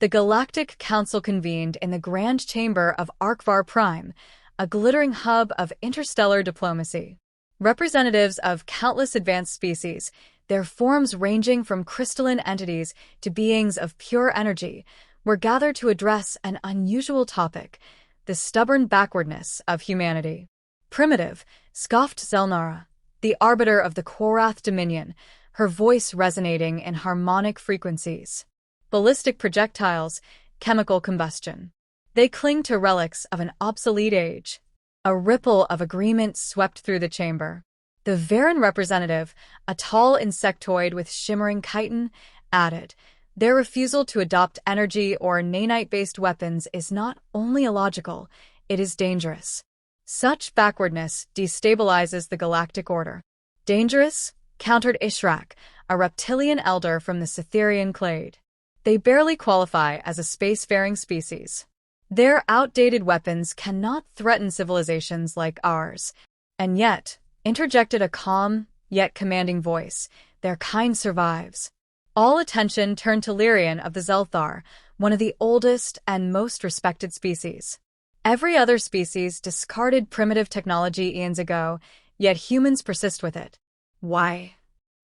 The Galactic Council convened in the Grand Chamber of Arkvar Prime, a glittering hub of interstellar diplomacy. Representatives of countless advanced species, their forms ranging from crystalline entities to beings of pure energy, were gathered to address an unusual topic: the stubborn backwardness of humanity. Primitive, scoffed Zelnara, the arbiter of the Korath Dominion, her voice resonating in harmonic frequencies. Ballistic projectiles, chemical combustion. They cling to relics of an obsolete age. A ripple of agreement swept through the chamber. The Varen representative, a tall insectoid with shimmering chitin, added, "Their refusal to adopt energy or nanite-based weapons is not only illogical, it is dangerous. Such backwardness destabilizes the galactic order." "Dangerous?" countered Ishrak, a reptilian elder from the Cytherian clade. "They barely qualify as a spacefaring species. Their outdated weapons cannot threaten civilizations like ours." And yet, interjected a calm, yet commanding voice, "their kind survives." All attention turned to Lyrian of the Zelthar, one of the oldest and most respected species. Every other species discarded primitive technology eons ago, yet humans persist with it. Why?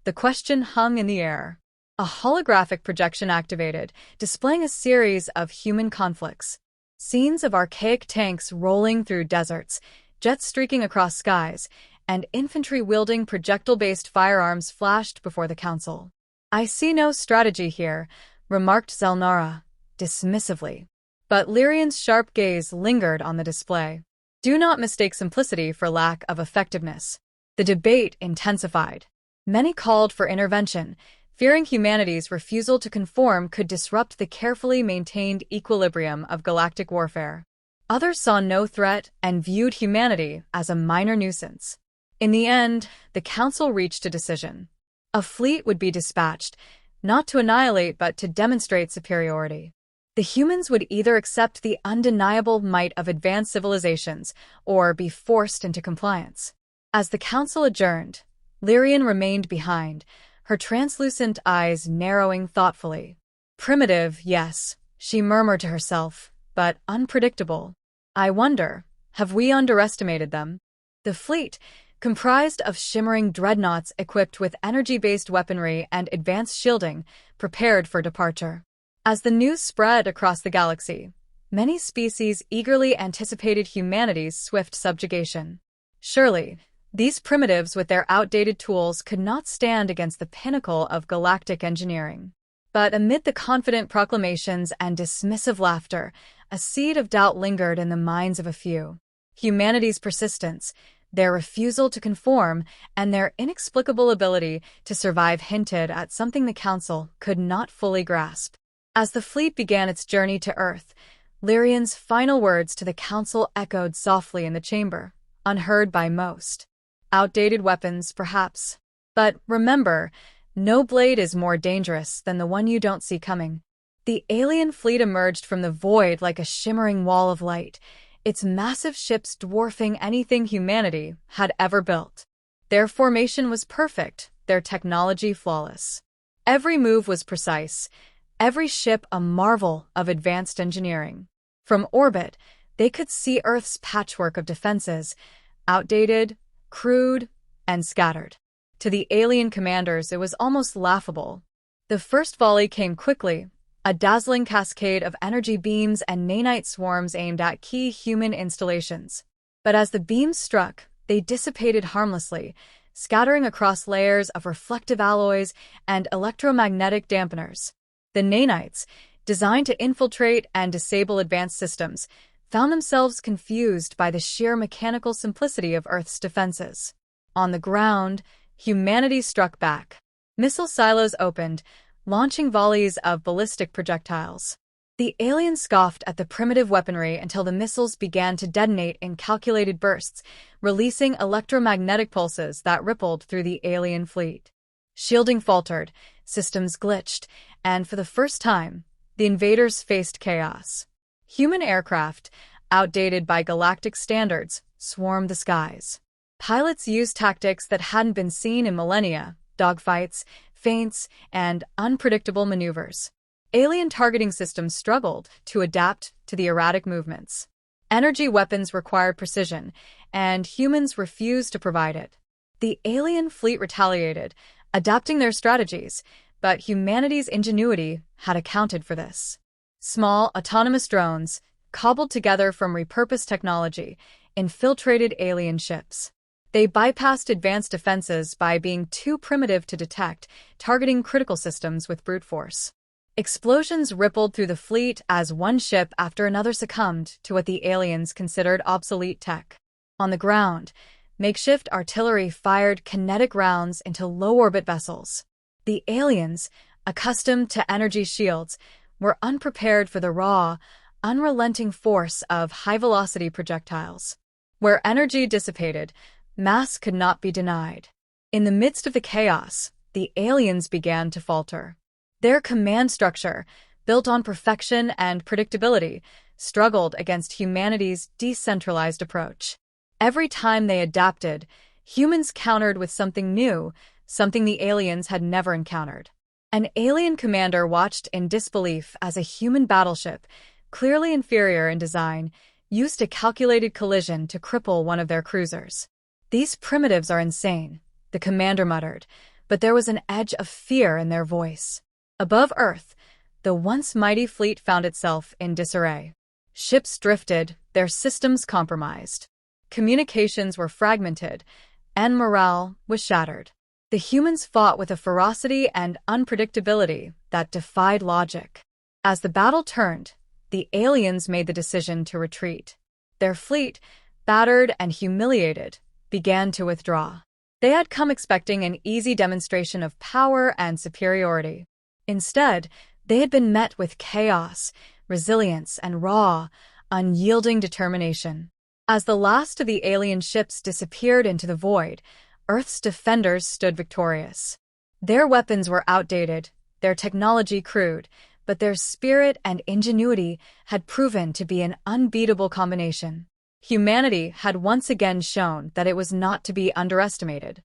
The question hung in the air. A holographic projection activated, displaying a series of human conflicts. Scenes of archaic tanks rolling through deserts, jets streaking across skies, and infantry wielding projectile-based firearms flashed before the council. "I see no strategy here," remarked Zelnara, dismissively. But Lyrian's sharp gaze lingered on the display. "Do not mistake simplicity for lack of effectiveness." The debate intensified. Many called for intervention, fearing humanity's refusal to conform could disrupt the carefully maintained equilibrium of galactic warfare. Others saw no threat and viewed humanity as a minor nuisance. In the end, the council reached a decision. A fleet would be dispatched, not to annihilate but to demonstrate superiority. The humans would either accept the undeniable might of advanced civilizations or be forced into compliance. As the council adjourned, Lyrian remained behind, her translucent eyes narrowing thoughtfully. "Primitive, yes," she murmured to herself, "but unpredictable. I wonder, have we underestimated them?" The fleet, comprised of shimmering dreadnoughts equipped with energy-based weaponry and advanced shielding, prepared for departure. As the news spread across the galaxy, many species eagerly anticipated humanity's swift subjugation. Surely, these primitives with their outdated tools could not stand against the pinnacle of galactic engineering. But amid the confident proclamations and dismissive laughter, a seed of doubt lingered in the minds of a few. Humanity's persistence, their refusal to conform, and their inexplicable ability to survive hinted at something the Council could not fully grasp. As the fleet began its journey to Earth, Lyrian's final words to the Council echoed softly in the chamber, unheard by most. "Outdated weapons, perhaps. But remember, no blade is more dangerous than the one you don't see coming." The alien fleet emerged from the void like a shimmering wall of light, its massive ships dwarfing anything humanity had ever built. Their formation was perfect, their technology flawless. Every move was precise, every ship a marvel of advanced engineering. From orbit, they could see Earth's patchwork of defenses, outdated, crude, and scattered. To the alien commanders, it was almost laughable. The first volley came quickly, a dazzling cascade of energy beams and nanite swarms aimed at key human installations. But as the beams struck, they dissipated harmlessly, scattering across layers of reflective alloys and electromagnetic dampeners. The nanites, designed to infiltrate and disable advanced systems, found themselves confused by the sheer mechanical simplicity of Earth's defenses. On the ground, humanity struck back. Missile silos opened, launching volleys of ballistic projectiles. The aliens scoffed at the primitive weaponry until the missiles began to detonate in calculated bursts, releasing electromagnetic pulses that rippled through the alien fleet. Shielding faltered, systems glitched, and for the first time, the invaders faced chaos. Human aircraft, outdated by galactic standards, swarmed the skies. Pilots used tactics that hadn't been seen in millennia: dogfights, feints, and unpredictable maneuvers. Alien targeting systems struggled to adapt to the erratic movements. Energy weapons required precision, and humans refused to provide it. The alien fleet retaliated, adapting their strategies, but humanity's ingenuity had accounted for this. Small, autonomous drones, cobbled together from repurposed technology, infiltrated alien ships. They bypassed advanced defenses by being too primitive to detect, targeting critical systems with brute force. Explosions rippled through the fleet as one ship after another succumbed to what the aliens considered obsolete tech. On the ground, makeshift artillery fired kinetic rounds into low-orbit vessels. The aliens, accustomed to energy shields, were unprepared for the raw, unrelenting force of high-velocity projectiles. Where energy dissipated, mass could not be denied. In the midst of the chaos, the aliens began to falter. Their command structure, built on perfection and predictability, struggled against humanity's decentralized approach. Every time they adapted, humans countered with something new, something the aliens had never encountered. An alien commander watched in disbelief as a human battleship, clearly inferior in design, used a calculated collision to cripple one of their cruisers. "These primitives are insane," the commander muttered, but there was an edge of fear in their voice. Above Earth, the once mighty fleet found itself in disarray. Ships drifted, their systems compromised. Communications were fragmented, and morale was shattered. The humans fought with a ferocity and unpredictability that defied logic. As the battle turned, the aliens made the decision to retreat. Their fleet, battered and humiliated, began to withdraw. They had come expecting an easy demonstration of power and superiority. Instead, they had been met with chaos, resilience, and raw, unyielding determination. As the last of the alien ships disappeared into the void, Earth's defenders stood victorious. Their weapons were outdated, their technology crude, but their spirit and ingenuity had proven to be an unbeatable combination. Humanity had once again shown that it was not to be underestimated.